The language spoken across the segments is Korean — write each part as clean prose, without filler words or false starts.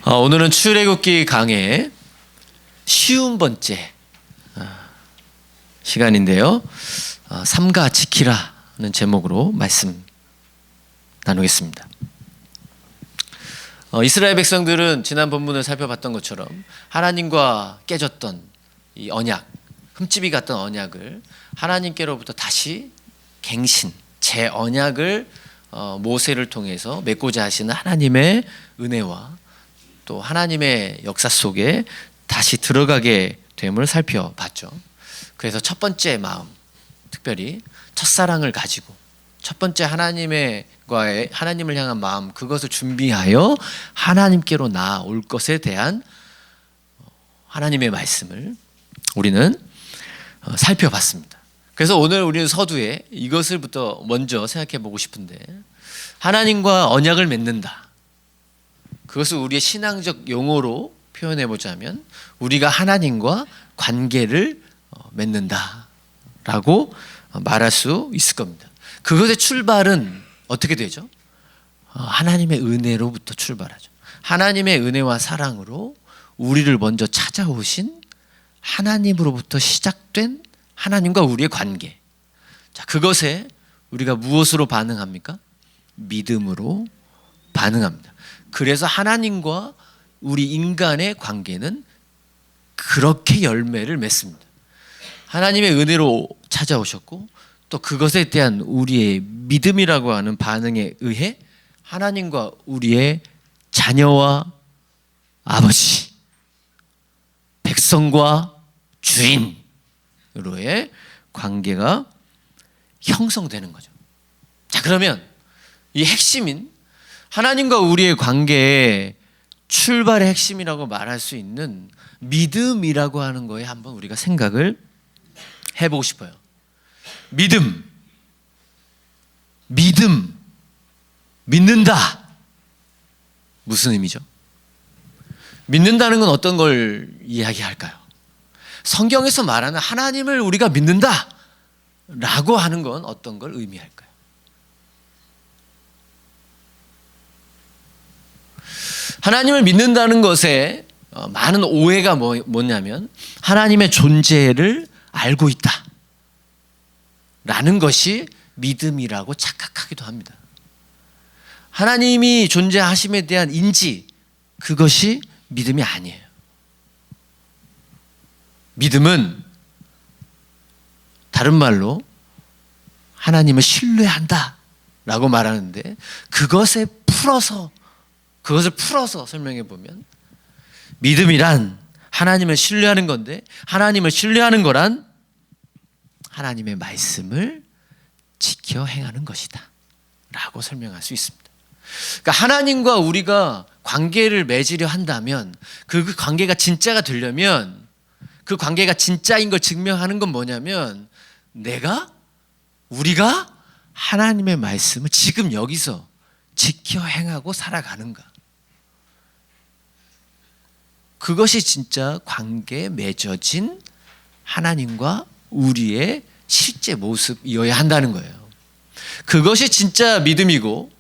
오늘은 출애굽기 강의 쉬운 번째 시간인데요. 삼가 지키라는 제목으로 말씀 나누겠습니다. 이스라엘 백성들은 지난 본문을 살펴봤던 것처럼 하나님과 깨졌던 이 언약, 흠집이 갔던 언약을 하나님께로부터 다시 갱신, 재언약을 모세를 통해서 맺고자 하시는 하나님의 은혜와 또 하나님의 역사 속에 다시 들어가게 됨을 살펴봤죠. 그래서 첫 번째 마음, 특별히 첫사랑을 가지고 첫 번째 하나님을 향한 마음, 그것을 준비하여 하나님께로 나아올 것에 대한 하나님의 말씀을 우리는 살펴봤습니다. 그래서 오늘 우리는 서두에 이것을부터 먼저 생각해 보고 싶은데, 하나님과 언약을 맺는다. 그것을 우리의 신앙적 용어로 표현해 보자면 우리가 하나님과 관계를 맺는다라고 말할 수 있을 겁니다. 그것의 출발은 어떻게 되죠? 하나님의 은혜로부터 출발하죠. 하나님의 은혜와 사랑으로 우리를 먼저 찾아오신 하나님으로부터 시작된 하나님과 우리의 관계. 자, 그것에 우리가 무엇으로 반응합니까? 믿음으로 반응합니다. 그래서 하나님과 우리 인간의 관계는 그렇게 열매를 맺습니다. 하나님의 은혜로 찾아오셨고 또 그것에 대한 우리의 믿음이라고 하는 반응에 의해 하나님과 우리의 자녀와 아버지, 백성과 주인으로의 관계가 형성되는 거죠. 자, 그러면 이 핵심인 하나님과 우리의 관계의 출발의 핵심이라고 말할 수 있는 믿음이라고 하는 거에 한번 우리가 생각을 해보고 싶어요. 믿음, 믿는다. 무슨 의미죠? 믿는다는 건 어떤 걸 이야기할까요? 성경에서 말하는 하나님을 우리가 믿는다 라고 하는 건 어떤 걸 의미할까요? 하나님을 믿는다는 것에 많은 오해가 뭐냐면 하나님의 존재를 알고 있다 라는 것이 믿음이라고 착각하기도 합니다. 하나님이 존재하심에 대한 인지, 그것이 믿음이 아니에요. 믿음은 다른 말로 하나님을 신뢰한다 라고 말하는데, 그것을 풀어서 설명해 보면 믿음이란 하나님을 신뢰하는 건데, 하나님을 신뢰하는 거란 하나님의 말씀을 지켜 행하는 것이다 라고 설명할 수 있습니다. 그러니까 하나님과 우리가 관계를 맺으려 한다면, 그 관계가 진짜가 되려면, 그 관계가 진짜인 걸 증명하는 건 뭐냐면 우리가 하나님의 말씀을 지금 여기서 지켜 행하고 살아가는가. 그것이 진짜 관계에 맺어진 하나님과 우리의 실제 모습이어야 한다는 거예요. 그것이 진짜 믿음이고,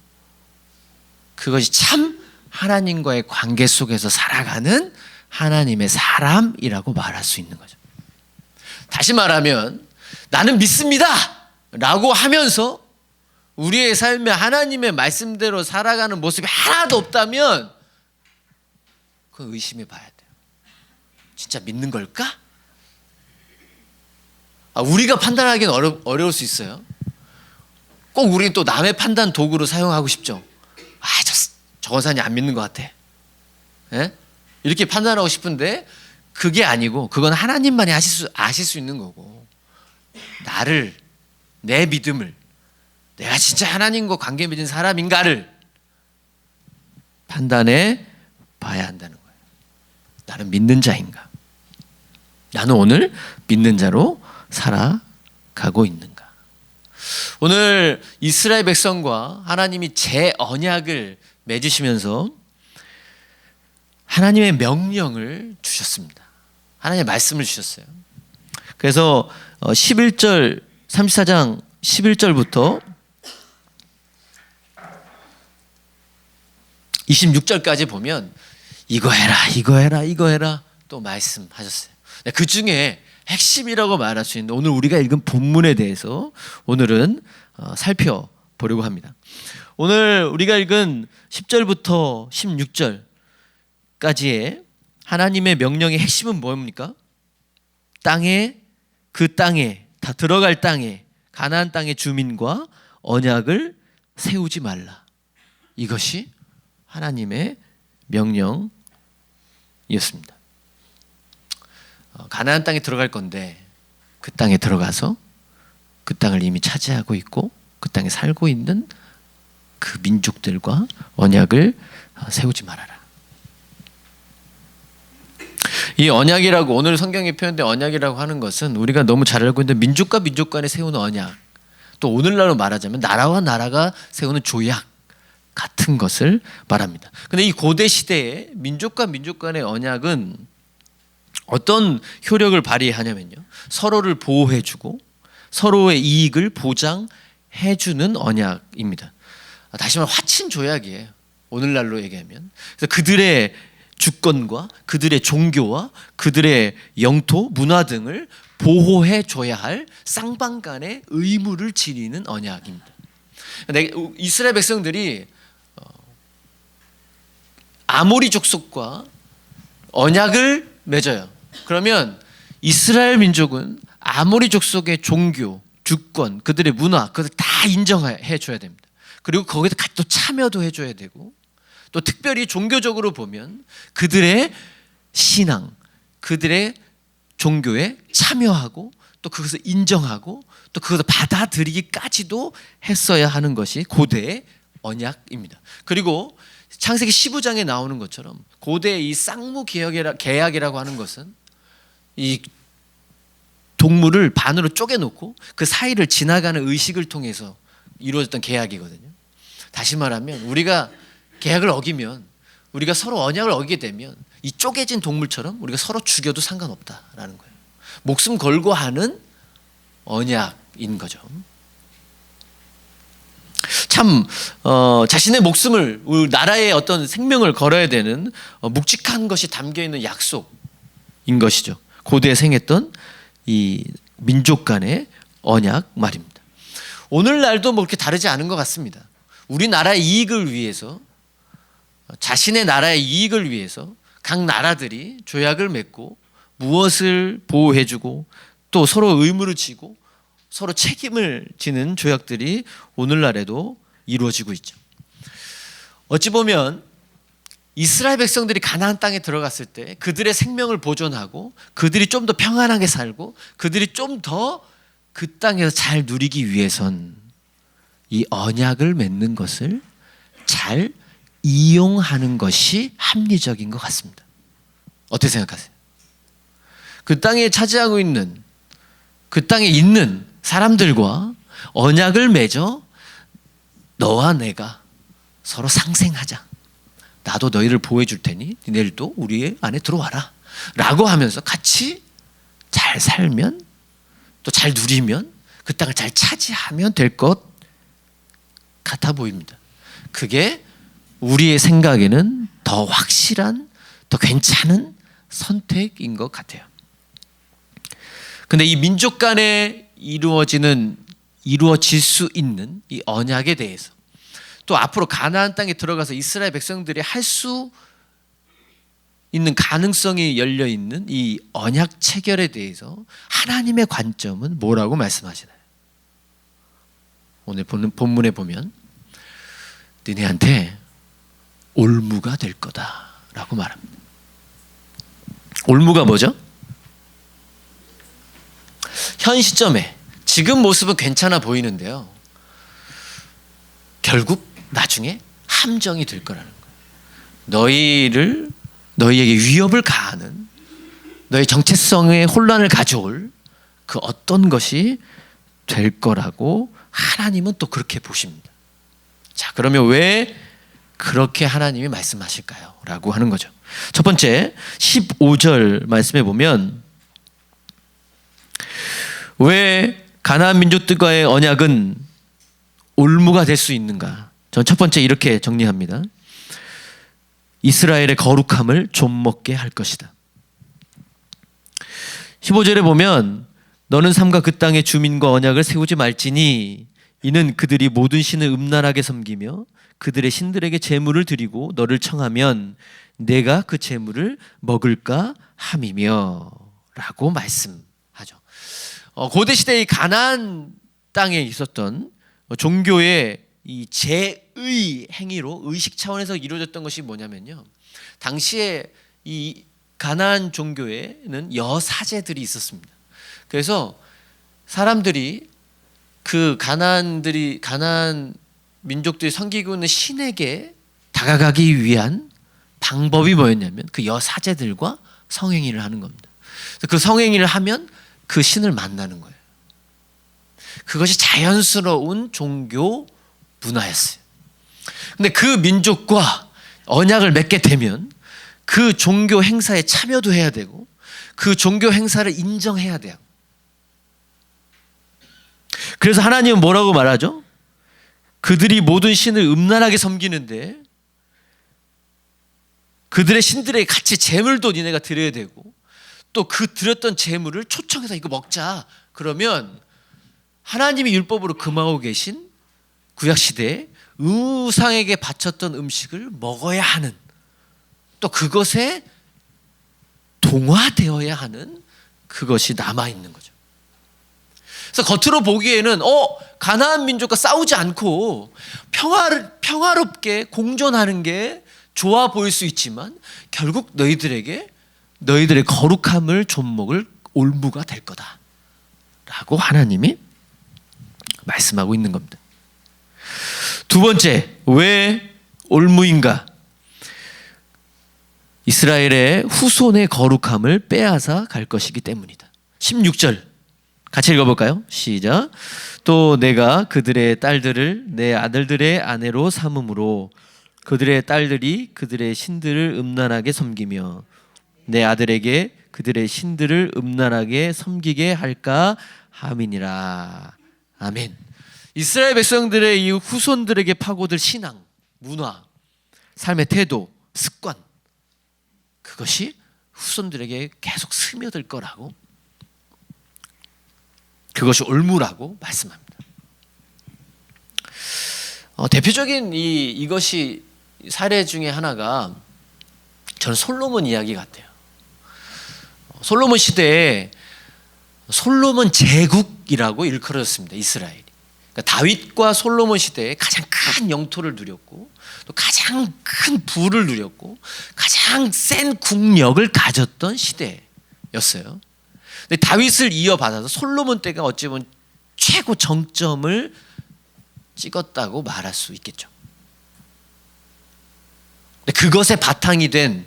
그것이 참 하나님과의 관계 속에서 살아가는 하나님의 사람이라고 말할 수 있는 거죠. 다시 말하면 나는 믿습니다 라고 하면서 우리의 삶에 하나님의 말씀대로 살아가는 모습이 하나도 없다면 그건 의심해 봐야 돼요. 진짜 믿는 걸까? 우리가 판단하기는 어려울 수 있어요. 꼭 우리는 또 남의 판단 도구로 사용하고 싶죠. 저 권사님 안 믿는 것 같아. 예? 이렇게 판단하고 싶은데 그게 아니고, 그건 하나님만이 아실 수 있는 거고, 내 믿음을, 내가 진짜 하나님과 관계 맺은 사람인가를 판단해 봐야 한다는 거예요. 나는 믿는 자인가? 나는 오늘 믿는 자로 살아가고 있는가? 오늘 이스라엘 백성과 하나님이 재언약을 맺으시면서 하나님의 명령을 주셨습니다. 하나님의 말씀을 주셨어요. 그래서 34장 11절부터 26절까지 보면 이거 해라, 이거 해라, 이거 해라 또 말씀하셨어요. 그 중에 핵심이라고 말할 수 있는 오늘 우리가 읽은 본문에 대해서 오늘은 살펴보려고 합니다. 오늘 우리가 읽은 10절부터 16절까지의 하나님의 명령의 핵심은 뭡니까? 그 땅에 다 들어갈 땅에 가나안 땅의 주민과 언약을 세우지 말라. 이것이 하나님의 명령이었습니다. 가나안 땅에 들어갈 건데 그 땅에 들어가서 그 땅을 이미 차지하고 있고 그 땅에 살고 있는 그 민족들과 언약을 세우지 말아라. 이 언약이라고 오늘 성경에 표현된 언약이라고 하는 것은 우리가 너무 잘 알고 있는 민족과 민족 간에 세우는 언약, 또 오늘날로 말하자면 나라와 나라가 세우는 조약 같은 것을 말합니다. 그런데 이 고대 시대에 민족과 민족 간의 언약은 어떤 효력을 발휘하냐면요, 서로를 보호해주고 서로의 이익을 보장해주는 언약입니다. 다시 말해 화친 조약이에요. 오늘날로 얘기하면. 그래서 그들의 주권과 그들의 종교와 그들의 영토, 문화 등을 보호해줘야 할 쌍방 간의 의무를 지니는 언약입니다. 이스라엘 백성들이 아모리 족속과 언약을 맺어요. 그러면 이스라엘 민족은 아모리 족속의 종교, 주권, 그들의 문화, 그들 다 인정해 줘야 됩니다. 그리고 거기서 같이 또 참여도 해줘야 되고, 또 특별히 종교적으로 보면 그들의 신앙, 그들의 종교에 참여하고 또 그것을 인정하고 또 그것을 받아들이기까지도 했어야 하는 것이 고대의 언약입니다. 그리고 창세기 15장에 나오는 것처럼 고대의 이 쌍무 계약이라고 하는 것은 이 동물을 반으로 쪼개놓고 그 사이를 지나가는 의식을 통해서 이루어졌던 계약이거든요. 다시 말하면 우리가 계약을 어기면, 우리가 서로 언약을 어기게 되면 이 쪼개진 동물처럼 우리가 서로 죽여도 상관없다라는 거예요. 목숨 걸고 하는 언약인 거죠. 참 자신의 목숨을, 나라의 어떤 생명을 걸어야 되는 묵직한 것이 담겨있는 약속인 것이죠. 고대에 생했던 이 민족 간의 언약 말입니다. 오늘날도 뭐 그렇게 다르지 않은 것 같습니다. 우리나라의 이익을 위해서, 자신의 나라의 이익을 위해서 각 나라들이 조약을 맺고 무엇을 보호해주고 또 서로 의무를 지고 서로 책임을 지는 조약들이 오늘날에도 이루어지고 있죠. 어찌 보면 이스라엘 백성들이 가나안 땅에 들어갔을 때 그들의 생명을 보존하고 그들이 좀 더 평안하게 살고 그들이 좀 더 그 땅에서 잘 누리기 위해선 이 언약을 맺는 것을 잘 이용하는 것이 합리적인 것 같습니다. 어떻게 생각하세요? 그 땅에 차지하고 있는, 그 땅에 있는 사람들과 언약을 맺어 너와 내가 서로 상생하자. 나도 너희를 보호해 줄 테니 니네들도 우리 안에 들어와라 라고 하면서 같이 잘 살면, 또 잘 누리면, 그 땅을 잘 차지하면 될 것 같아 보입니다. 그게 우리의 생각에는 더 확실한, 더 괜찮은 선택인 것 같아요. 근데 이 민족 간에 이루어질 수 있는 이 언약에 대해서, 또 앞으로 가나안 땅에 들어가서 이스라엘 백성들이 할 수 있는 가능성이 열려 있는 이 언약 체결에 대해서 하나님의 관점은 뭐라고 말씀하시나요? 오늘 본문에 보면 너네한테 올무가 될 거다라고 말합니다. 올무가 뭐죠? 현 시점에 지금 모습은 괜찮아 보이는데요, 결국 나중에 함정이 될 거라는 거예요. 너희에게 위협을 가하는, 너희 정체성에 혼란을 가져올 그 어떤 것이 될 거라고 하나님은 또 그렇게 보십니다. 자, 그러면 왜 그렇게 하나님이 말씀하실까요? 라고 하는 거죠. 첫 번째 15절 말씀해 보면, 왜 가나안 민족들과의 언약은 올무가 될 수 있는가? 전 첫 번째 이렇게 정리합니다. 이스라엘의 거룩함을 좀먹게 할 것이다. 15절에 보면 너는 삼가 그 땅의 주민과 언약을 세우지 말지니 이는 그들이 모든 신을 음란하게 섬기며 그들의 신들에게 제물을 드리고 너를 청하면 내가 그 제물을 먹을까 함이며 라고 말씀하죠. 고대 시대의 가나안 땅에 있었던 종교의 이 제의 행위로 의식 차원에서 이루어졌던 것이 뭐냐면요, 당시에 이 가나안 종교에는 여사제들이 있었습니다. 그래서 사람들이 그 가나안 민족들이 섬기고 있는 신에게 다가가기 위한 방법이 뭐였냐면 그 여사제들과 성행위를 하는 겁니다. 그 성행위를 하면 그 신을 만나는 거예요. 그것이 자연스러운 종교 문화였어요. 근데 그 민족과 언약을 맺게 되면 그 종교 행사에 참여도 해야 되고 그 종교 행사를 인정해야 돼요. 그래서 하나님은 뭐라고 말하죠? 그들이 모든 신을 음란하게 섬기는데 그들의 신들에게 같이 제물도 니네가 드려야 되고 또 그 드렸던 제물을 초청해서 이거 먹자. 그러면 하나님이 율법으로 금하고 계신 구약시대에 우상에게 바쳤던 음식을 먹어야 하는, 또 그것에 동화되어야 하는 그것이 남아있는 거죠. 그래서 겉으로 보기에는 가나안 민족과 싸우지 않고 평화롭게 공존하는 게 좋아 보일 수 있지만 결국 너희들의 거룩함을 좀먹을 올무가 될 거다 라고 하나님이 말씀하고 있는 겁니다. 두 번째, 왜 올무인가? 이스라엘의 후손의 거룩함을 빼앗아 갈 것이기 때문이다. 16절 같이 읽어볼까요? 시작. 또 내가 그들의 딸들을 내 아들들의 아내로 삼음으로 그들의 딸들이 그들의 신들을 음란하게 섬기며 내 아들에게 그들의 신들을 음란하게 섬기게 할까 함이니라. 아멘. 이스라엘 백성들의 이 후손들에게 파고들 신앙, 문화, 삶의 태도, 습관, 그것이 후손들에게 계속 스며들 거라고, 그것이 올무라고 말씀합니다. 대표적인 이것이 사례 중에 하나가 저는 솔로몬 이야기 같아요. 솔로몬 시대에 솔로몬 제국이라고 일컬어졌습니다. 이스라엘이. 그러니까 다윗과 솔로몬 시대에 가장 큰 영토를 누렸고 또 가장 큰 부를 누렸고 가장 센 국력을 가졌던 시대였어요. 근데 다윗을 이어받아서 솔로몬 때가 어찌 보면 최고 정점을 찍었다고 말할 수 있겠죠. 근데 그것에 바탕이 된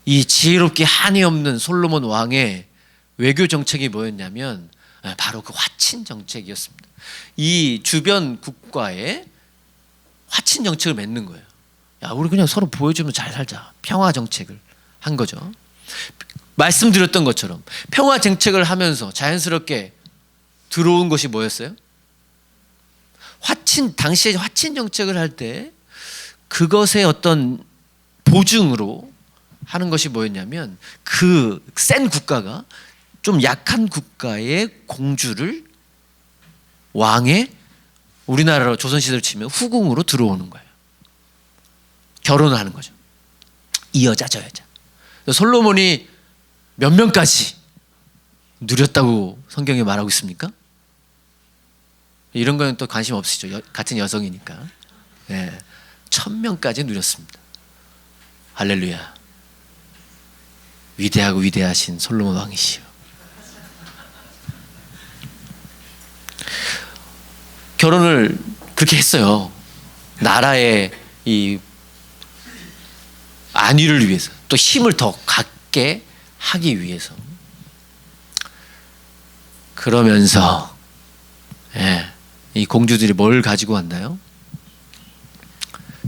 이 지혜롭게 한이 없는 솔로몬 왕의 외교 정책이 뭐였냐면 바로 그 화친 정책이었습니다. 이 주변 국가에 화친 정책을 맺는 거예요. 야, 우리 그냥 서로 보여주면 잘 살자. 평화 정책을 한 거죠. 말씀드렸던 것처럼 평화 정책을 하면서 자연스럽게 들어온 것이 뭐였어요? 당시에 화친 정책을 할 때 그것의 어떤 보증으로 하는 것이 뭐였냐면 그 센 국가가 좀 약한 국가의 공주를 왕의, 우리나라로 조선시대를 치면 후궁으로 들어오는 거예요. 결혼하는 거죠. 이 여자 저 여자. 솔로몬이 몇 명까지 누렸다고 성경에 말하고 있습니까? 이런 거는 또 관심 없으시죠. 같은 여성이니까. 네, 1000명까지 누렸습니다. 할렐루야. 위대하고 위대하신 솔로몬 왕이시여. 결혼을 그렇게 했어요. 나라의 이 안위를 위해서, 또 힘을 더 갖게 하기 위해서. 그러면서 이 공주들이 뭘 가지고 왔나요?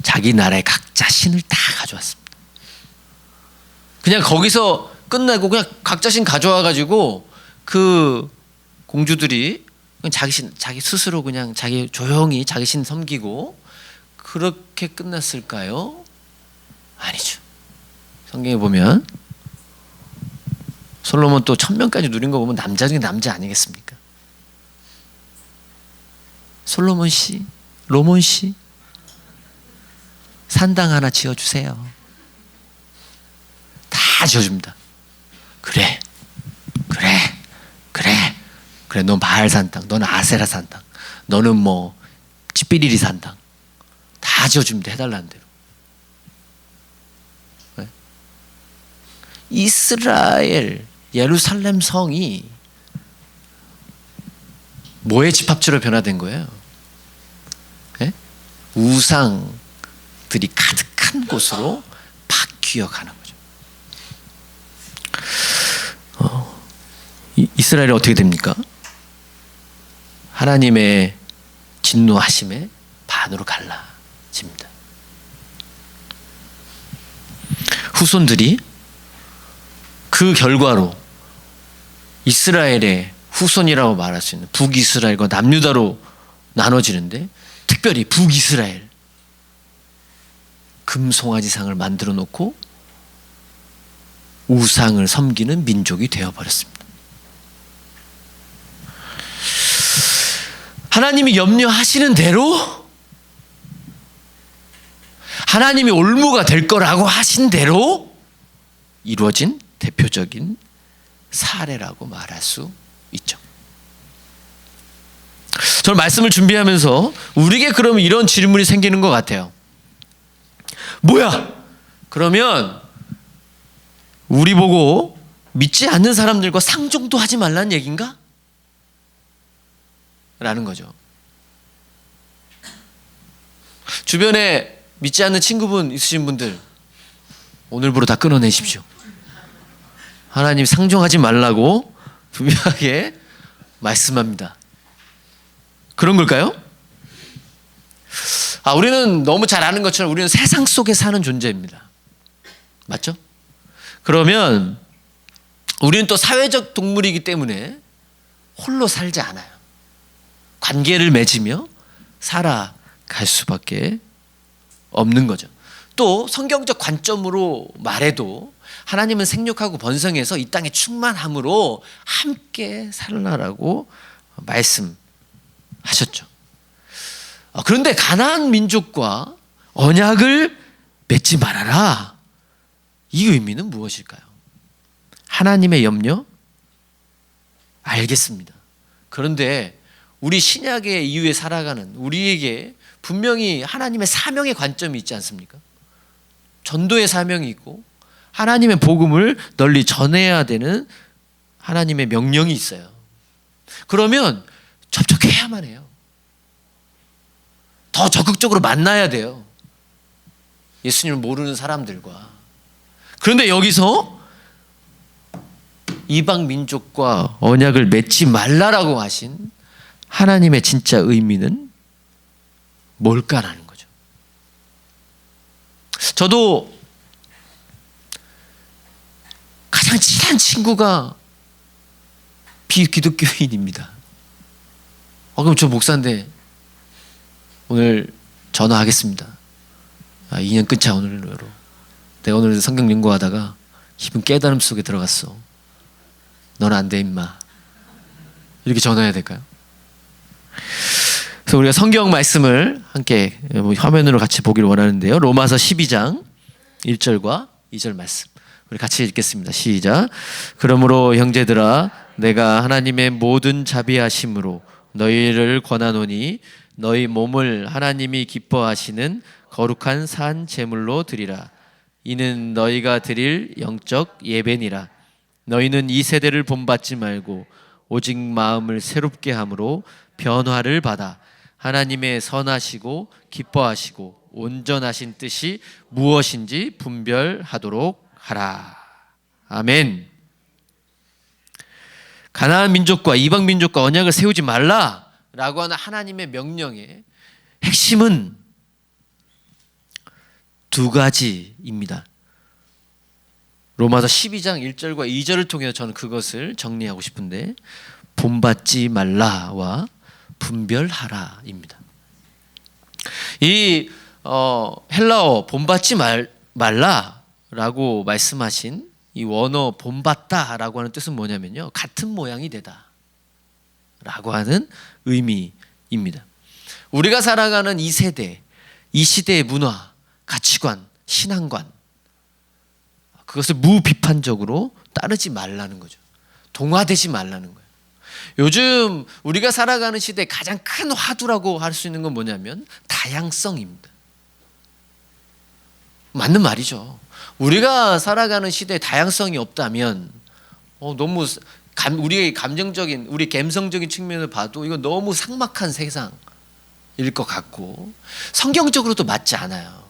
자기 나라의 각자 신을 다 가져왔습니다. 그냥 거기서 끝나고 그냥 각자 신 가져와가지고 그 공주들이 자기 스스로 그냥 자기 조용히 자기 신 섬기고 그렇게 끝났을까요? 아니죠. 성경에 보면 솔로몬 또 1000명까지 누린 거 보면 남자 중에 남자 아니겠습니까? 솔로몬 씨, 로몬 씨, 산당 하나 지어주세요. 다 지어줍니다. 그래. 넌 바알 산당, 너는 아세라 산당, 너는 뭐 찌삐리리 산당 다 지어줍니다. 해달라는 대로. 네? 이스라엘 예루살렘 성이 뭐의 집합지로 변화된 거예요? 네? 우상들이 가득한 곳으로 바뀌어 가는 거죠. 이스라엘이 어떻게 됩니까? 하나님의 진노하심에 반으로 갈라집니다. 후손들이 그 결과로 이스라엘의 후손이라고 말할 수 있는 북이스라엘과 남유다로 나눠지는데, 특별히 북이스라엘 금송아지상을 만들어 놓고 우상을 섬기는 민족이 되어버렸습니다. 하나님이 염려하시는 대로, 하나님이 올무가 될 거라고 하신 대로 이루어진 대표적인 사례라고 말할 수 있죠. 저는 말씀을 준비하면서 우리에게 그러면 이런 질문이 생기는 것 같아요. 뭐야? 그러면 우리 보고 믿지 않는 사람들과 상종도 하지 말라는 얘기인가? 라는 거죠. 주변에 믿지 않는 친구분 있으신 분들 오늘부로 다 끊어내십시오. 하나님 상종하지 말라고 분명하게 말씀합니다. 그런 걸까요? 우리는 너무 잘 아는 것처럼 우리는 세상 속에 사는 존재입니다. 맞죠? 그러면 우리는 또 사회적 동물이기 때문에 홀로 살지 않아요. 관계를 맺으며 살아갈 수밖에 없는 거죠. 또 성경적 관점으로 말해도 하나님은 생육하고 번성해서 이 땅에 충만함으로 함께 살라라고 말씀하셨죠. 그런데 가나안 민족과 언약을 맺지 말아라. 이 의미는 무엇일까요? 하나님의 염려? 알겠습니다. 그런데 우리 신약의 이후에 살아가는 우리에게 분명히 하나님의 사명의 관점이 있지 않습니까? 전도의 사명이 있고 하나님의 복음을 널리 전해야 되는 하나님의 명령이 있어요. 그러면 접촉해야만 해요. 더 적극적으로 만나야 돼요. 예수님을 모르는 사람들과. 그런데 여기서 이방 민족과 언약을 맺지 말라라고 하신 하나님의 진짜 의미는 뭘까라는 거죠. 저도 가장 친한 친구가 비기독교인입니다. 그럼 저 목사인데 오늘 전화하겠습니다. 2년 끊자 오늘로. 내가 오늘 성경 연구하다가 깊은 깨달음 속에 들어갔어. 너는 안 돼 임마. 이렇게 전화해야 될까요? 그래서 우리가 성경 말씀을 함께 화면으로 같이 보기를 원하는데요. 로마서 12장 1절과 2절 말씀 우리 같이 읽겠습니다. 시작. 그러므로 형제들아 내가 하나님의 모든 자비하심으로 너희를 권하노니 너희 몸을 하나님이 기뻐하시는 거룩한 산 제물로 드리라. 이는 너희가 드릴 영적 예배니라. 너희는 이 세대를 본받지 말고 오직 마음을 새롭게 함으로 변화를 받아 하나님의 선하시고 기뻐하시고 온전하신 뜻이 무엇인지 분별하도록 하라. 아멘. 가나안 민족과 이방 민족과 언약을 세우지 말라라고 하는 하나님의 명령의 핵심은 두 가지입니다. 로마서 12장 1절과 2절을 통해서 저는 그것을 정리하고 싶은데, 본받지 말라와 분별하라입니다. 이 헬라어 본받지 말라라고 라고 말씀하신 이 원어 본받다라고 하는 뜻은 뭐냐면요, 같은 모양이 되다 라고 하는 의미입니다. 우리가 살아가는 이 세대, 이 시대의 문화, 가치관, 신앙관, 그것을 무비판적으로 따르지 말라는 거죠. 동화되지 말라는 거예요. 요즘 우리가 살아가는 시대의 가장 큰 화두라고 할 수 있는 건 뭐냐면 다양성입니다. 맞는 말이죠. 우리가 살아가는 시대에 다양성이 없다면 너무 우리의 감정적인, 우리 감성적인 측면을 봐도 이거 너무 삭막한 세상일 것 같고, 성경적으로도 맞지 않아요.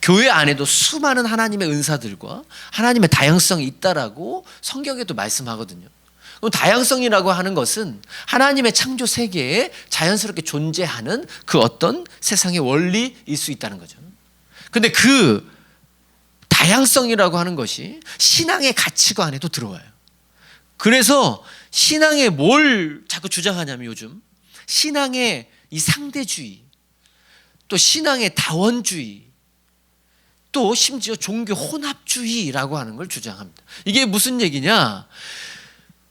교회 안에도 수많은 하나님의 은사들과 하나님의 다양성이 있다라고 성경에도 말씀하거든요. 그럼 다양성이라고 하는 것은 하나님의 창조 세계에 자연스럽게 존재하는 그 어떤 세상의 원리일 수 있다는 거죠. 근데 그 다양성이라고 하는 것이 신앙의 가치관에도 들어와요. 그래서 신앙에 뭘 자꾸 주장하냐면 요즘 신앙의 이 상대주의, 또 신앙의 다원주의, 또 심지어 종교 혼합주의라고 하는 걸 주장합니다. 이게 무슨 얘기냐?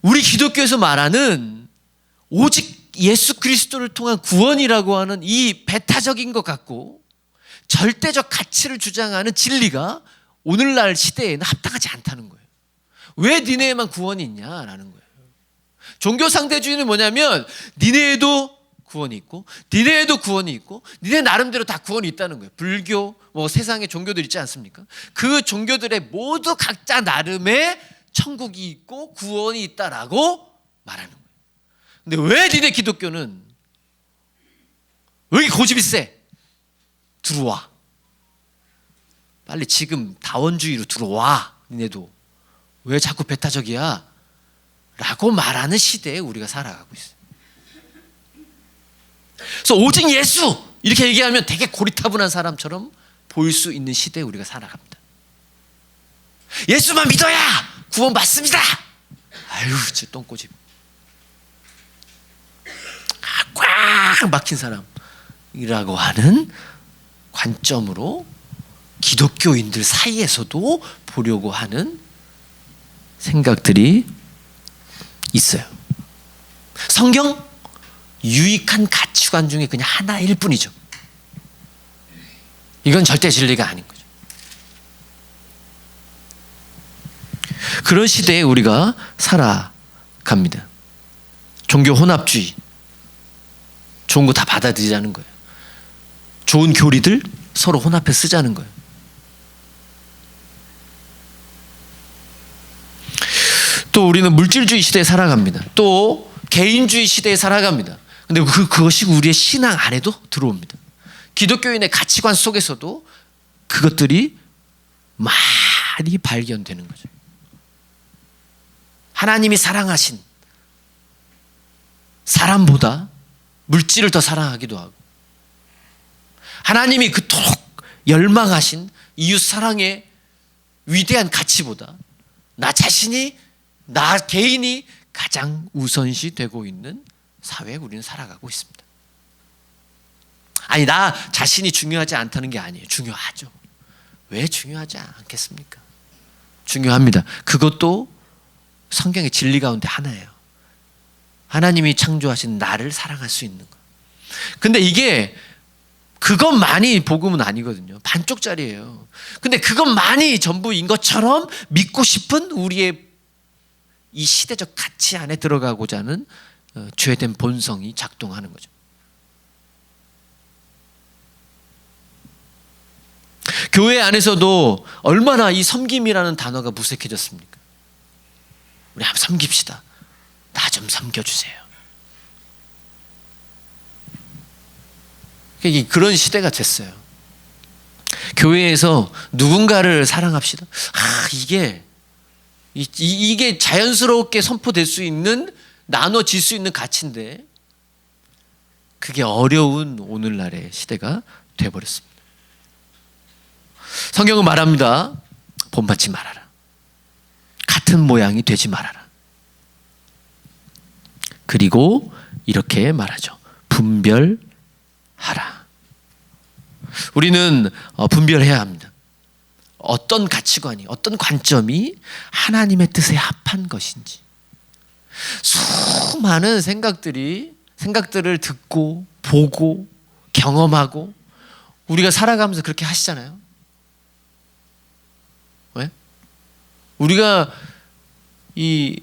우리 기독교에서 말하는 오직 예수 그리스도를 통한 구원이라고 하는 이 배타적인 것 같고 절대적 가치를 주장하는 진리가 오늘날 시대에는 합당하지 않다는 거예요. 왜 니네에만 구원이 있냐라는 거예요. 종교 상대주의는 뭐냐면 니네에도 구원이 있고 니네에도 구원이 있고 니네 나름대로 다 구원이 있다는 거예요. 불교, 세상에 종교들 있지 않습니까? 그 종교들의 모두 각자 나름의 천국이 있고 구원이 있다라고 말하는 거예요. 근데 왜 니네 기독교는 왜 이렇게 고집이 세? 들어와. 빨리 지금 다원주의로 들어와. 니네도. 왜 자꾸 배타적이야? 라고 말하는 시대에 우리가 살아가고 있어요. 그래서 오직 예수! 이렇게 얘기하면 되게 고리타분한 사람처럼 보일 수 있는 시대에 우리가 살아갑니다. 예수만 믿어야 구원 받습니다. 아유, 저 똥꼬집. 꽉 막힌 사람이라고 하는 관점으로 기독교인들 사이에서도 보려고 하는 생각들이 있어요. 성경 유익한 가치관 중에 그냥 하나일 뿐이죠. 이건 절대 진리가 아닌 거죠. 그런 시대에 우리가 살아갑니다. 종교 혼합주의, 좋은 거 다 받아들이자는 거예요. 좋은 교리들 서로 혼합해 쓰자는 거예요. 또 우리는 물질주의 시대에 살아갑니다. 또 개인주의 시대에 살아갑니다. 근데 그것이 우리의 신앙 안에도 들어옵니다. 기독교인의 가치관 속에서도 그것들이 많이 발견되는 거죠. 하나님이 사랑하신 사람보다 물질을 더 사랑하기도 하고, 하나님이 그토록 열망하신 이웃 사랑의 위대한 가치보다 나 자신이, 나 개인이 가장 우선시 되고 있는 사회에 우리는 살아가고 있습니다. 아니, 나 자신이 중요하지 않다는 게 아니에요. 중요하죠. 왜 중요하지 않겠습니까? 중요합니다. 그것도 성경의 진리 가운데 하나예요. 하나님이 창조하신 나를 사랑할 수 있는 것. 근데 이게 그것만이 복음은 아니거든요. 반쪽짜리예요. 근데 그것만이 전부인 것처럼 믿고 싶은 우리의 이 시대적 가치 안에 들어가고자 하는 죄된 본성이 작동하는 거죠. 교회 안에서도 얼마나 이 섬김이라는 단어가 무색해졌습니까? 우리 한번 섬깁시다. 나 좀 섬겨주세요. 그런 시대가 됐어요. 교회에서 누군가를 사랑합시다. 이게 자연스럽게 선포될 수 있는, 나눠질 수 있는 가치인데 그게 어려운 오늘날의 시대가 되어버렸습니다. 성경은 말합니다. 본받지 말아라. 같은 모양이 되지 말아라. 그리고 이렇게 말하죠. 분별하라. 우리는 분별해야 합니다. 어떤 가치관이, 어떤 관점이 하나님의 뜻에 합한 것인지. 수많은 생각들을 듣고 보고 경험하고 우리가 살아가면서 그렇게 하시잖아요. 왜? 우리가 이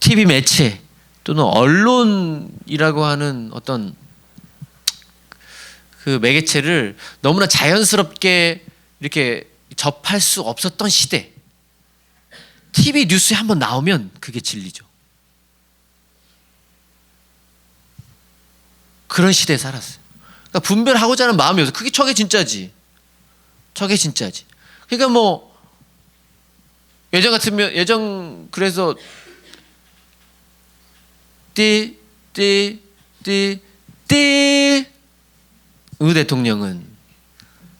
TV 매체 또는 언론이라고 하는 어떤 그 매개체를 너무나 자연스럽게 이렇게 접할 수 없었던 시대. TV 뉴스에 한번 나오면 그게 진리죠. 그런 시대에 살았어요. 그러니까 분별하고자 하는 마음이 없어요. 그게 저게 진짜지. 저게 진짜지. 그러니까 뭐 예전 같으면 그래서 의 대통령은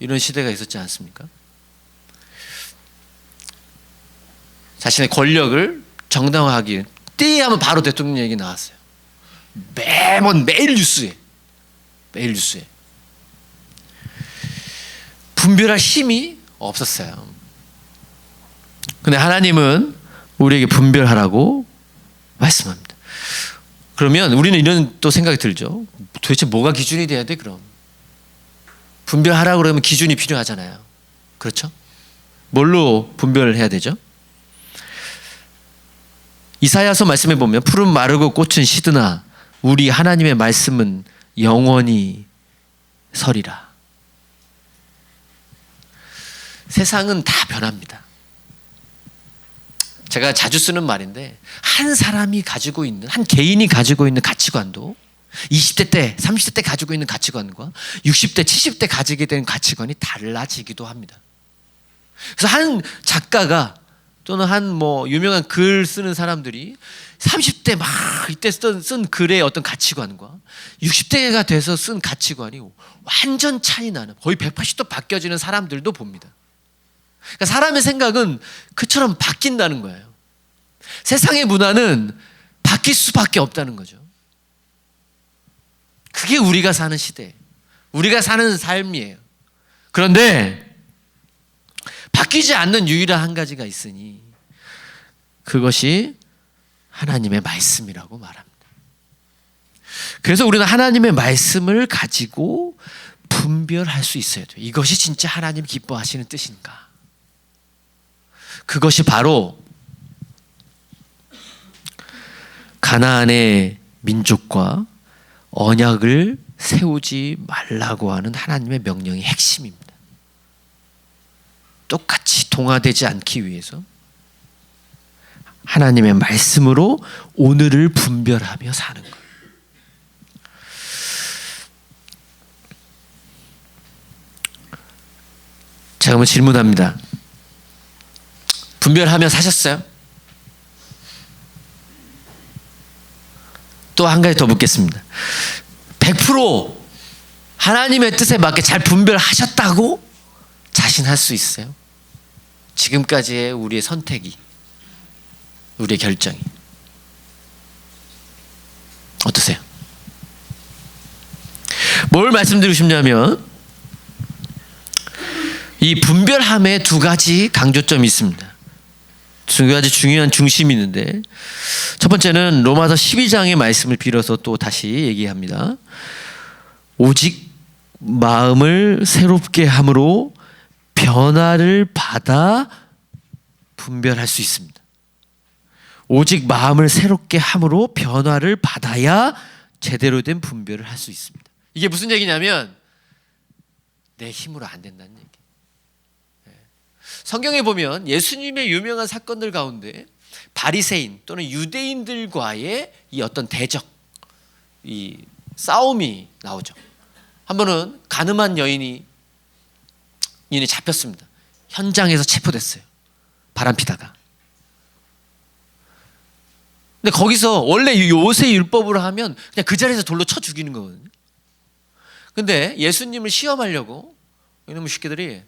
이런 시대가 있었지 않습니까? 자신의 권력을 정당화하기 하면 바로 대통령 얘기 나왔어요. 매일 뉴스에 분별할 힘이 없었어요. 근데 하나님은 우리에게 분별하라고 말씀합니다. 그러면 우리는 이런 또 생각이 들죠. 도대체 뭐가 기준이 돼야 돼 그럼? 분별하라고 그러면 기준이 필요하잖아요. 그렇죠? 뭘로 분별을 해야 되죠? 이사야서 말씀해 보면 푸른 마르고 꽃은 시드나 우리 하나님의 말씀은 영원히 서리라. 세상은 다 변합니다. 제가 자주 쓰는 말인데 한 사람이 가지고 있는, 한 개인이 가지고 있는 가치관도 20대 때, 30대 때 가지고 있는 가치관과 60대, 70대 가지게 된 가치관이 달라지기도 합니다. 그래서 한 작가가 또는 한 뭐 유명한 글 쓰는 사람들이 30대 막 이때 쓴 글의 어떤 가치관과 60대가 돼서 쓴 가치관이 완전 차이 나는, 거의 180도 바뀌어지는 사람들도 봅니다. 그러니까 사람의 생각은 그처럼 바뀐다는 거예요. 세상의 문화는 바뀔 수밖에 없다는 거죠. 그게 우리가 사는 시대, 우리가 사는 삶이에요. 그런데 바뀌지 않는 유일한 한 가지가 있으니 그것이 하나님의 말씀이라고 말합니다. 그래서 우리는 하나님의 말씀을 가지고 분별할 수 있어야 돼요. 이것이 진짜 하나님 기뻐하시는 뜻인가? 그것이 바로 가나안의 민족과 언약을 세우지 말라고 하는 하나님의 명령의 핵심입니다. 똑같이 동화되지 않기 위해서 하나님의 말씀으로 오늘을 분별하며 사는 거예요. 제가 한번 질문합니다. 분별하며 사셨어요? 또 한 가지 더 묻겠습니다. 100% 하나님의 뜻에 맞게 잘 분별하셨다고 자신할 수 있어요? 지금까지의 우리의 선택이, 우리의 결정이 어떠세요? 뭘 말씀드리고 싶냐면 이 분별함에 두 가지 강조점이 있습니다. 두 가지 중요한 중심이 있는데, 첫 번째는 로마서 12장의 말씀을 빌어서 또 다시 얘기합니다. 오직 마음을 새롭게 함으로 변화를 받아 분별할 수 있습니다. 오직 마음을 새롭게 함으로 변화를 받아야 제대로 된 분별을 할 수 있습니다. 이게 무슨 얘기냐면 내 힘으로 안 된다는 얘기. 성경에 보면 예수님의 유명한 사건들 가운데 바리새인 또는 유대인들과의 이 어떤 대적, 이 싸움이 나오죠. 한 번은 가늠한 여인이 잡혔습니다. 현장에서 체포됐어요. 바람피다가. 근데 거기서 원래 모세 율법으로 하면 그냥 그 자리에서 돌로 쳐 죽이는 거거든요. 근데 예수님을 시험하려고 이놈의 새끼들이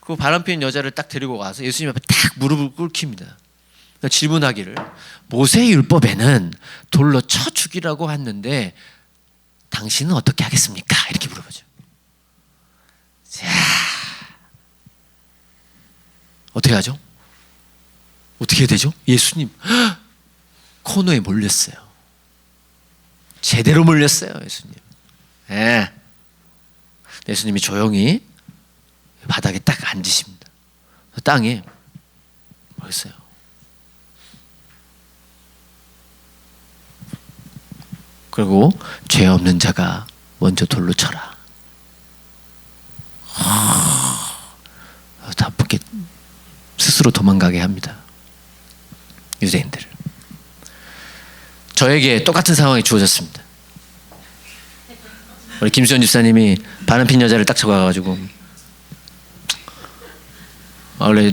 그 바람피는 여자를 딱 데리고 와서 예수님 앞에 딱 무릎을 꿇힙니다. 질문하기를, 모세 율법에는 돌로 쳐 죽이라고 했는데 당신은 어떻게 하겠습니까? 이렇게 물어보죠. 자, 어떻게 하죠? 어떻게 해야 되죠? 예수님 코너에 몰렸어요. 제대로 몰렸어요, 예수님. 예. 예수님이 조용히 바닥에 딱 앉으십니다. 땅에 뭐였어요? 그리고 죄 없는 자가 먼저 돌로 쳐라. 나쁘게 스스로 도망가게 합니다. 유대인들을. 저에게 똑같은 상황이 주어졌습니다. 우리 김수현 집사님이 바람핀 여자를 딱 잡아가지고 원래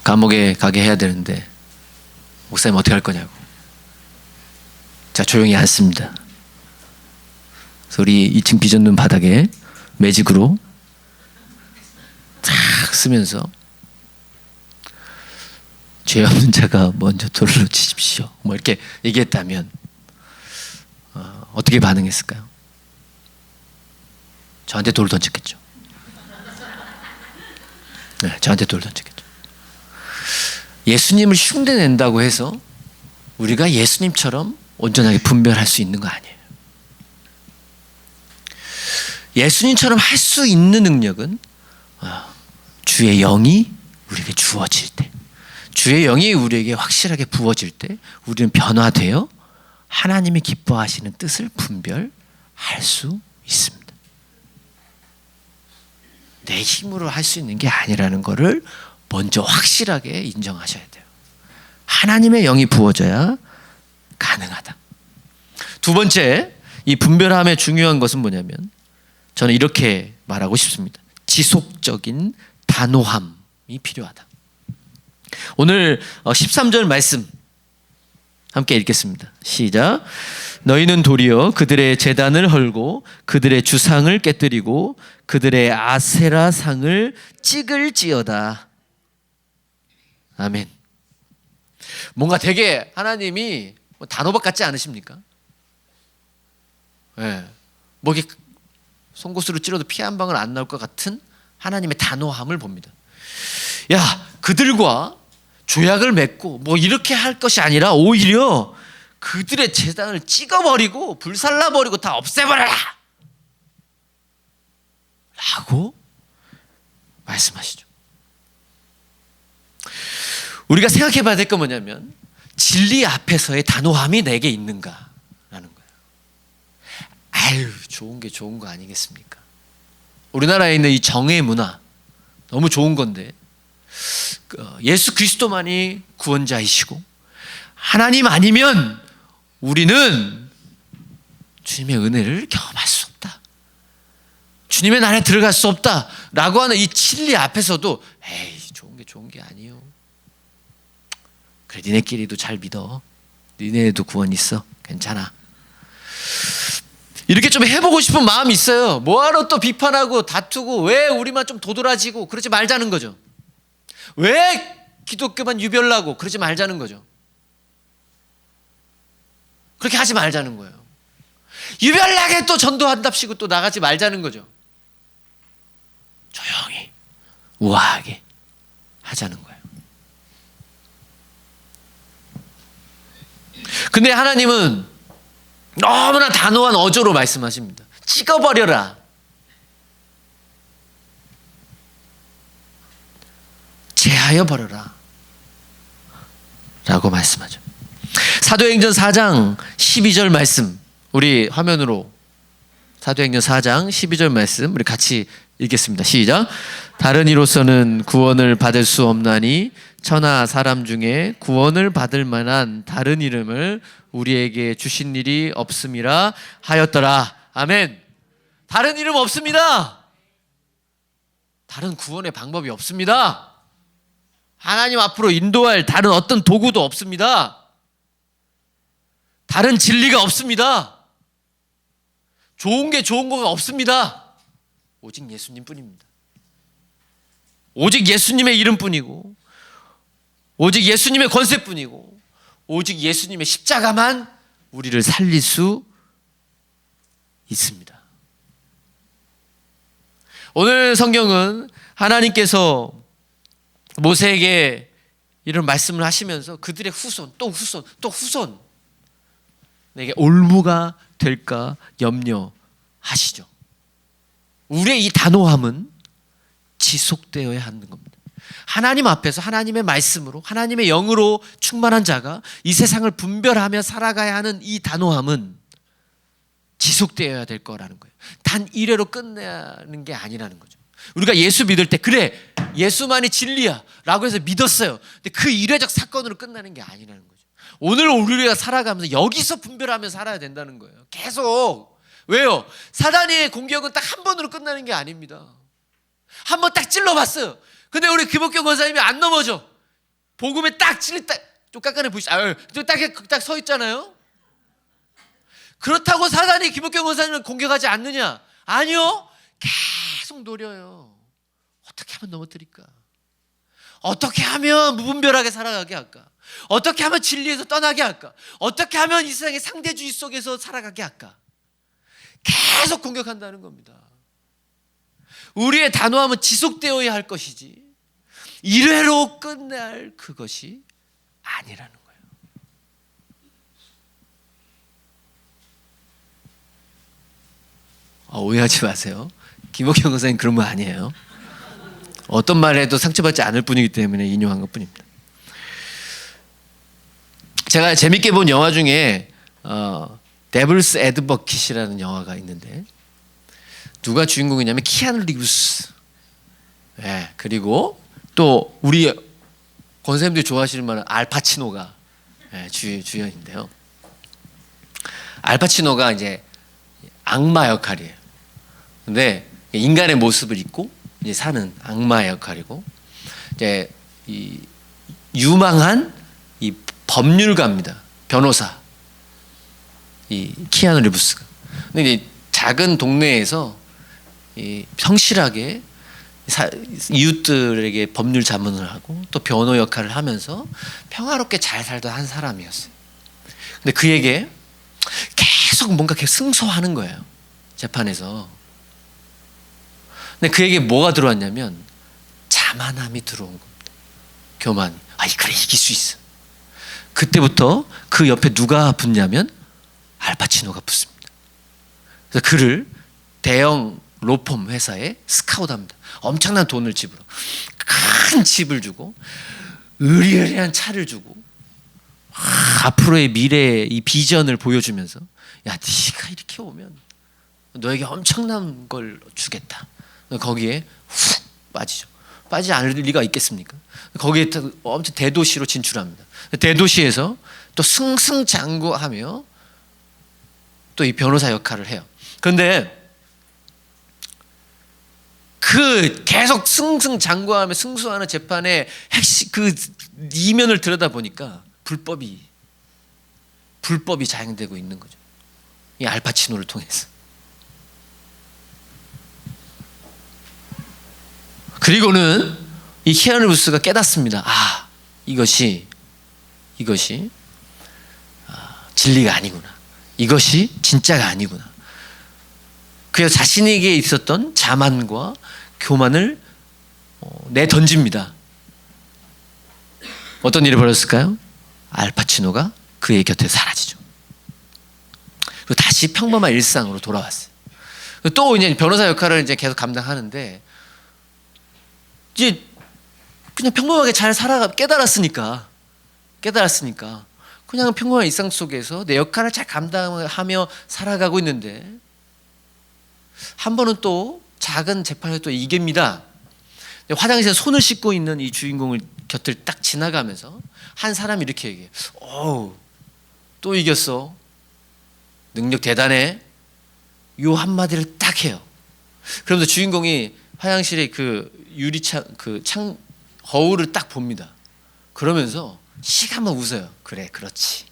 감옥에 가게 해야 되는데 목사님 어떻게 할 거냐고. 제가 조용히 앉습니다. 그래서 우리 2층 비전눈 바닥에 매직으로 탁 쓰면서 죄 없는 자가 먼저 돌로 치십시오. 뭐 이렇게 얘기했다면 어떻게 반응했을까요? 저한테 돌을 던졌겠죠. 네, 저한테 돌을 던졌겠죠. 예수님을 흉내낸다고 해서 우리가 예수님처럼 온전하게 분별할 수 있는 거 아니에요. 예수님처럼 할 수 있는 능력은 주의 영이 우리에게 주어질 때, 주의 영이 우리에게 확실하게 부어질 때 우리는 변화되어 하나님이 기뻐하시는 뜻을 분별할 수 있습니다. 내 힘으로 할 수 있는 게 아니라는 것을 먼저 확실하게 인정하셔야 돼요. 하나님의 영이 부어져야 가능하다. 두 번째, 이 분별함의 중요한 것은 뭐냐면 저는 이렇게 말하고 싶습니다. 지속적인 단호함이 필요하다. 오늘 13절 말씀 함께 읽겠습니다. 시작. 너희는 도리어 그들의 제단을 헐고 그들의 주상을 깨뜨리고 그들의 아세라 상을 찍을지어다. 아멘. 뭔가 되게 하나님이 단호박 같지 않으십니까? 네. 뭐 이렇게 송곳으로 찔러도 피 한 방울 안 나올 것 같은 하나님의 단호함을 봅니다. 야, 그들과 조약을 맺고 뭐 이렇게 할 것이 아니라 오히려 그들의 제단을 찍어버리고 불살라버리고 다 없애버려라 라고 말씀하시죠. 우리가 생각해 봐야 될 건 뭐냐면 진리 앞에서의 단호함이 내게 있는가라는 거예요. 아유, 좋은 게 좋은 거 아니겠습니까? 우리나라에 있는 이 정의 문화 너무 좋은 건데 예수 그리스도만이 구원자이시고 하나님 아니면 우리는 주님의 은혜를 경험할 수 없다. 주님의 나라에 들어갈 수 없다 라고 하는 이 진리 앞에서도 에이, 좋은 게 아니요. 그래, 니네끼리도 잘 믿어. 니네도 구원 있어. 괜찮아. 이렇게 좀 해보고 싶은 마음이 있어요. 뭐하러 또 비판하고 다투고 왜 우리만 좀 도드라지고 그러지 말자는 거죠. 왜 기독교만 유별나고 그러지 말자는 거죠. 그렇게 하지 말자는 거예요. 유별나게 또 전도한답시고 또 나가지 말자는 거죠. 조용히 우아하게 하자는 거예요. 근데 하나님은 너무나 단호한 어조로 말씀하십니다. 찍어버려라. 제하여 버려라 라고 말씀하죠. 사도행전 4장 12절 말씀, 우리 화면으로 사도행전 4장 12절 말씀 우리 같이 읽겠습니다. 시작. 다른 이로서는 구원을 받을 수 없나니 천하 사람 중에 구원을 받을 만한 다른 이름을 우리에게 주신 일이 없음이라 하였더라. 아멘. 다른 이름 없습니다. 다른 구원의 방법이 없습니다. 하나님 앞으로 인도할 다른 어떤 도구도 없습니다. 다른 진리가 없습니다. 좋은 게 좋은 거가 없습니다. 오직 예수님뿐입니다. 오직 예수님의 이름뿐이고 오직 예수님의 권세뿐이고 오직 예수님의 십자가만 우리를 살릴 수 있습니다. 오늘 성경은 하나님께서 모세에게 이런 말씀을 하시면서 그들의 후손 또 후손 또 후손 내게 올무가 될까 염려하시죠. 우리의 이 단호함은 지속되어야 하는 겁니다. 하나님 앞에서 하나님의 말씀으로 하나님의 영으로 충만한 자가 이 세상을 분별하며 살아가야 하는 이 단호함은 지속되어야 될 거라는 거예요. 단 이래로 끝내는 게 아니라는 거죠. 우리가 예수 믿을 때 그래 예수만이 진리야 라고 해서 믿었어요. 근데 그 이례적 사건으로 끝나는 게 아니라는 거죠. 오늘 우리가 살아가면서 여기서 분별하며 살아야 된다는 거예요. 계속. 왜요? 사단의 공격은 딱 한 번으로 끝나는 게 아닙니다. 한 번 딱 찔러봤어요. 근데 우리 김옥경 권사님이 안 넘어져. 복음에 딱 찔러 좀 깎아내 보시죠. 딱 서 있잖아요. 그렇다고 사단이 김옥경 권사님을 공격하지 않느냐? 아니요. 계속 노려요. 어떻게 하면 넘어뜨릴까? 어떻게 하면 무분별하게 살아가게 할까? 어떻게 하면 진리에서 떠나게 할까? 어떻게 하면 이 세상의 상대주의 속에서 살아가게 할까? 계속 공격한다는 겁니다. 우리의 단호함은 지속되어야 할 것이지 이래로 끝날 그것이 아니라는 거예요. 오해하지 마세요. 김옥경 권사님 그런 분 아니에요. 어떤 말을 해도 상처받지 않을 뿐이기 때문에 인용한 것뿐입니다. 제가 재밌게 본 영화 중에 데블스 애드버킷이라는 영화가 있는데 누가 주인공이냐면 키아누 리브스. 네, 그리고 또 우리 권사님들이 좋아하시는 말은 알파치노가 주연인데요. 알파치노가 이제 악마 역할이에요. 근데 인간의 모습을 입고 이제 사는 악마의 역할이고 이제 이 유망한 이 법률가입니다. 변호사. 이 키아누 리브스가. 근데 이제 작은 동네에서 이 성실하게 이웃들에게 법률 자문을 하고 또 변호 역할을 하면서 평화롭게 잘 살던 한 사람이었어요. 근데 그에게 계속 뭔가 계속 승소하는 거예요. 재판에서. 근데 그에게 뭐가 들어왔냐면 자만함이 들어온 겁니다. 교만이. 그래 이길 수 있어. 그때부터 그 옆에 누가 붙냐면 알파치노가 붙습니다. 그래서 그를 대형 로펌 회사에 스카우트합니다. 엄청난 돈을 집으로 큰 집을 주고 으리으리한 차를 주고 앞으로의 미래의 이 비전을 보여주면서 야 네가 이렇게 오면 너에게 엄청난 걸 주겠다. 거기에 훅 빠지죠. 빠지지 않을 리가 있겠습니까? 거기에 엄청 대도시로 진출합니다. 대도시에서 또 승승장구하며 또 이 변호사 역할을 해요. 그런데 그 계속 승승장구하며 승소하는 재판의 핵심 그 이면을 들여다보니까 불법이 자행되고 있는 거죠. 이 알파치노를 통해서. 그리고는 이 키아누 리브스가 깨닫습니다. 이것이 진리가 아니구나. 이것이 진짜가 아니구나. 그래서 자신에게 있었던 자만과 교만을 내던집니다. 어떤 일이 벌어졌을까요? 알파치노가 그의 곁에 사라지죠. 그리고 다시 평범한 일상으로 돌아왔어요. 또 이제 변호사 역할을 이제 계속 감당하는데 이제 그냥 평범하게 잘 깨달았으니까 그냥 평범한 일상 속에서 내 역할을 잘 감당하며 살아가고 있는데 한 번은 또 작은 재판에 또 이깁니다. 화장실에 손을 씻고 있는 이 주인공을 곁을 딱 지나가면서 한 사람이 이렇게 얘기해요. 또 이겼어. 능력 대단해. 요 한마디를 딱 해요. 그러면서 주인공이 화장실에 그 유리창 창 거울을 딱 봅니다. 그러면서 시간만 웃어요. 그래, 그렇지.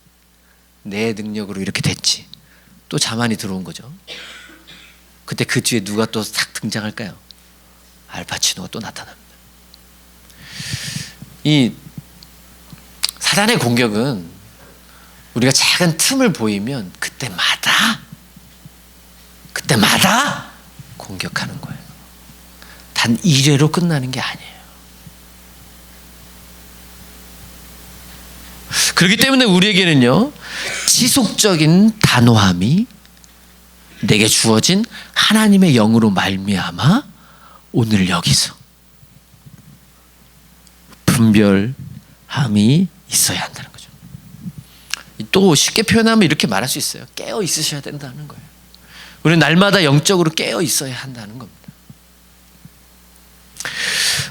내 능력으로 이렇게 됐지. 또 자만이 들어온 거죠. 그때 그 뒤에 누가 또 싹 등장할까요? 알파치노가 또 나타납니다. 이 사단의 공격은 우리가 작은 틈을 보이면 그때마다 공격하는 거예요. 단 이래로 끝나는 게 아니에요. 그렇기 때문에 우리에게는요, 지속적인 단호함이 내게 주어진 하나님의 영으로 말미암아 오늘 여기서 분별함이 있어야 한다는 거죠. 또 쉽게 표현하면 이렇게 말할 수 있어요. 깨어 있으셔야 된다는 거예요. 우리는 날마다 영적으로 깨어 있어야 한다는 겁니다.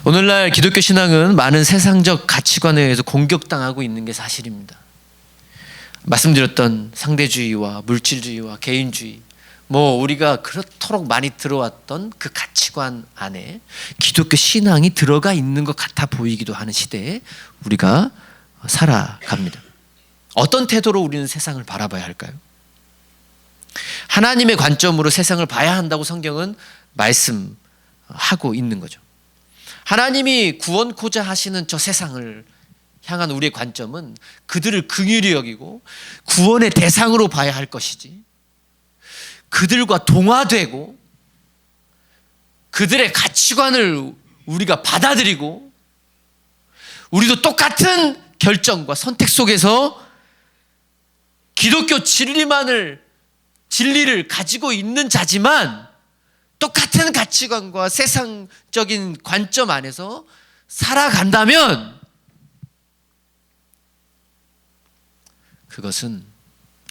오늘날 기독교 신앙은 많은 세상적 가치관에 의해서 공격당하고 있는 게 사실입니다. 말씀드렸던 상대주의와 물질주의와 개인주의, 우리가 그렇도록 많이 들어왔던 그 가치관 안에 기독교 신앙이 들어가 있는 것 같아 보이기도 하는 시대에 우리가 살아갑니다. 어떤 태도로 우리는 세상을 바라봐야 할까요? 하나님의 관점으로 세상을 봐야 한다고 성경은 말씀하고 있는 거죠. 하나님이 구원코자 하시는 저 세상을 향한 우리의 관점은 그들을 긍휼히 여기고 구원의 대상으로 봐야 할 것이지, 그들과 동화되고 그들의 가치관을 우리가 받아들이고 우리도 똑같은 결정과 선택 속에서 기독교 진리를 가지고 있는 자지만 똑같은 가치관과 세상적인 관점 안에서 살아간다면 그것은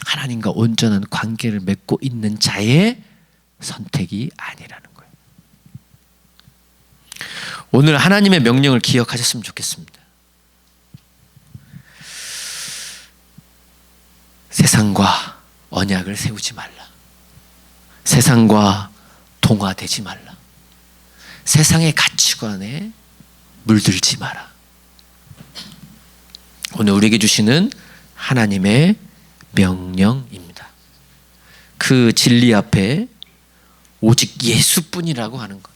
하나님과 온전한 관계를 맺고 있는 자의 선택이 아니라는 거예요. 오늘 하나님의 명령을 기억하셨으면 좋겠습니다. 세상과 언약을 세우지 말라. 세상과 동화되지 말라. 세상의 가치관에 물들지 마라. 오늘 우리에게 주시는 하나님의 명령입니다. 그 진리 앞에 오직 예수뿐이라고 하는 것,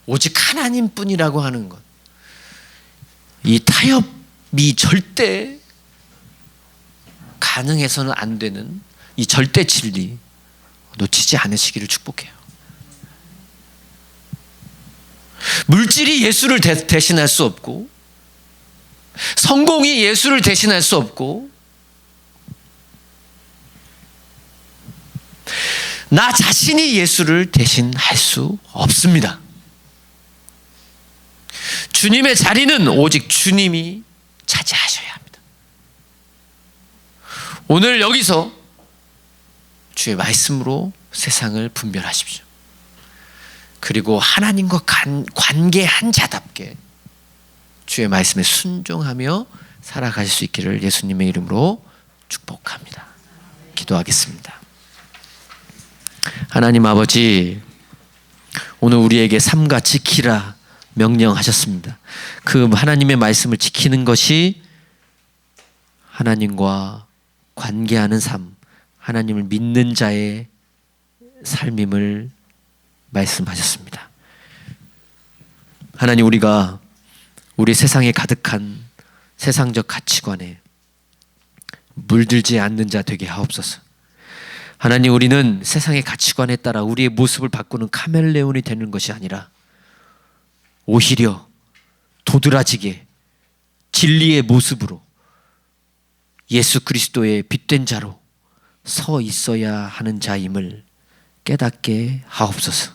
오직 하나님뿐이라고 하는 것, 이 타협이 절대 가능해서는 안 되는 이 절대 진리 놓치지 않으시기를 축복해요. 물질이 예수를 대신할 수 없고, 성공이 예수를 대신할 수 없고, 나 자신이 예수를 대신할 수 없습니다. 주님의 자리는 오직 주님이 차지하셔야 합니다. 오늘 여기서 주의 말씀으로 세상을 분별하십시오. 그리고 하나님과 관계한 자답게 주의 말씀에 순종하며 살아가실 수 있기를 예수님의 이름으로 축복합니다. 기도하겠습니다. 하나님 아버지, 오늘 우리에게 삼가 지키라 명령하셨습니다. 그 하나님의 말씀을 지키는 것이 하나님과 관계하는 삶, 하나님을 믿는 자의 삶임을 말씀하셨습니다. 하나님, 우리가 우리 세상에 가득한 세상적 가치관에 물들지 않는 자 되게 하옵소서. 하나님, 우리는 세상의 가치관에 따라 우리의 모습을 바꾸는 카멜레온이 되는 것이 아니라 오히려 도드라지게 진리의 모습으로 예수 그리스도의 빛된 자로 서 있어야 하는 자임을 깨닫게 하옵소서.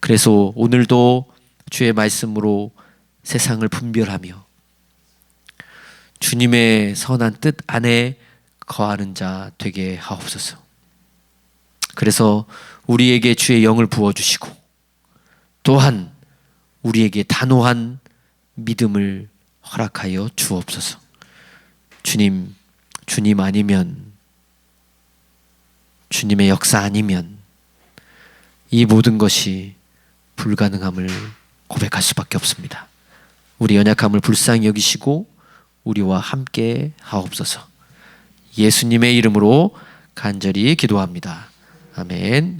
그래서 오늘도 주의 말씀으로 세상을 분별하며 주님의 선한 뜻 안에 거하는 자 되게 하옵소서. 그래서 우리에게 주의 영을 부어주시고 또한 우리에게 단호한 믿음을 허락하여 주옵소서. 주님 아니면, 주님의 역사 아니면 이 모든 것이 불가능함을 고백할 수밖에 없습니다. 우리 연약함을 불쌍히 여기시고 우리와 함께 하옵소서. 예수님의 이름으로 간절히 기도합니다. 아멘.